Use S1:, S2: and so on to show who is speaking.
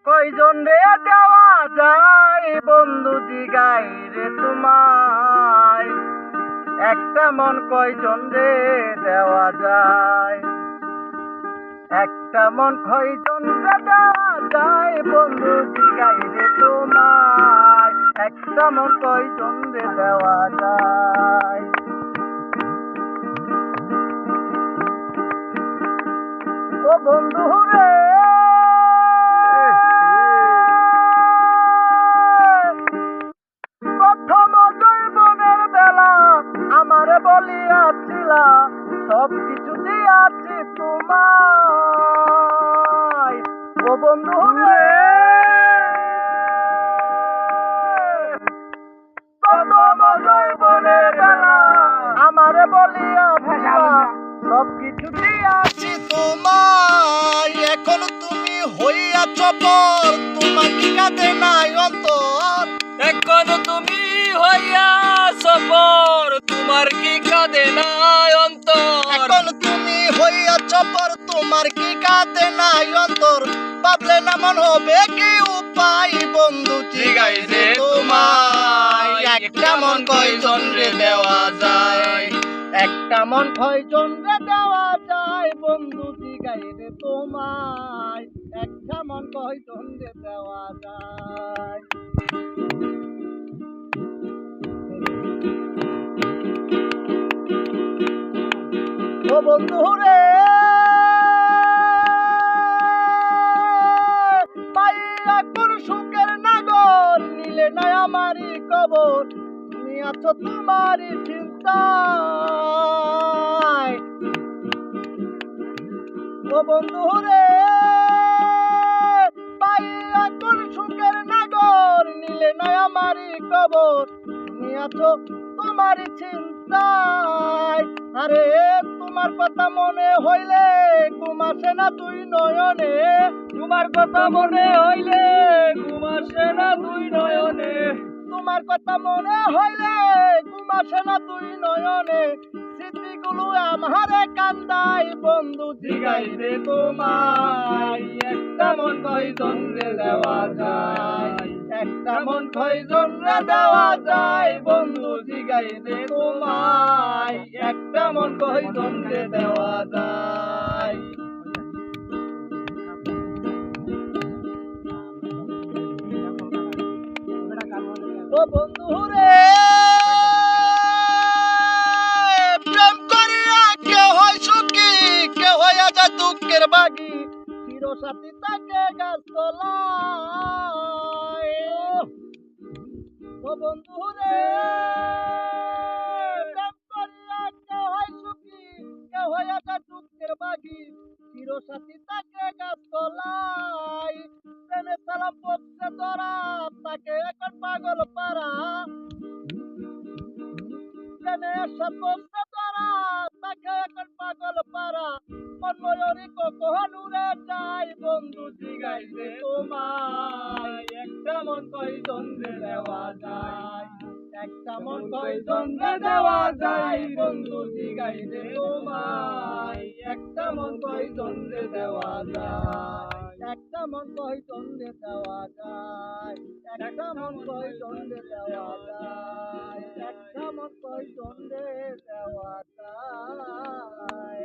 S1: কয়জন রে দেওয়া যায় বন্ধু জিগাই রে তোমায়, একটা মন কয়জন রে দেওয়া যায়, একটা মন কয়জন রে দেওয়া যায় বন্ধু জিগাই রে তোমায়, একটা মন কয়জন রে দেওয়া যায়। ও বন্ধু রে প্রথম জৈবনের বেলা আমারে বলিয়াছিলা সব কিছু দিয়াছি তোমায়। ও বন্ধু রে প্রথম জৈবনের বেলা আমারে বলিয়াছিলা সব কিছু দিয়াছি তোমায়, এখন তুমি হইয়াছ পর, তোমার কি কাঁদে নাই অন্তর,
S2: এখন তুমি হইয়াছ পর, তোমার কি কাঁদে নাই অন্তর,
S1: এখন তুমি হইয়াছ পর, তোমার কি কাঁদে নাই অন্তর, ভাবলে না মন হবে কি উপায় বন্ধু জিগাই রে তোমায়, একটা মন কয়জন রে দেওয়া যায়, একটা মন কয়জন রে দেওয়া যায় বন্ধু জিগাই রে তোমায়, একটা মন কয়জন রে দেওয়া যায়। ও বন্ধু রে পাইয়া কোন সুখের নাগর, নিলে না আমারই কবর, তুমি আছো তোমারই চিন্তায়। ও বন্ধু রে পাইয়া কোন সুখের নাগর, নিলে না আমারই কবর, তুমি আছো তোমারই চিন্তায়। আরে তোমার কথা মনে হইলে ঘুম আসে না দুই নয়নে,
S2: তোমার কথা মনে হইলে ঘুম আসে না দুই নয়নে,
S1: তোমার কথা মনে হইলে ঘুম আসে না দুই নয়নে, স্মৃতিগুলো আমারে কান্দাই বন্ধু জিগাই রে তোমায়, একটা মন কয়জন রে দেওয়া যায়, একটা মন কয়জন রে দেওয়া যায় বন্ধু জিগাই রে তোমায়, একটা মন কয়জন রে দেওয়া যায়। ও বন্ধু রে প্রেম করিয়া কেউ হয় সুখী, কেউ হইয়া যায় দুঃখের বাগি, চিরসাথী তাকে গাছতলায়। ও বন্ধু রে প্রেম করিয়া কেউ হয় সুখী, কেউ হইয়া যায় দুঃখের বাগি, চিরসাথী তাকে গাছতলায়। প্রেমে সালাম পড়ছে ধরা, তাকে এখন পাগল পারা, প্রেমে আশা পড়ছে ধরা, তাকে এখন পাগল পারা, মন ময়ূরী কখন উড়ে যায় বন্ধু জিগাই রে তোমায়, একটা মন কয়জন রে দেওয়া যায়, একটা মন কয়জন রে দেওয়া যায় বন্ধু জিগাই রে তোমায়, একটা মন কয়জন রে দেওয়া যায়, একটা মন কয়জন রে দেওয়া যায়, একটা মন কয়জন রে দেওয়া যায়, একটা মন কয়জন রে দেওয়া যায়।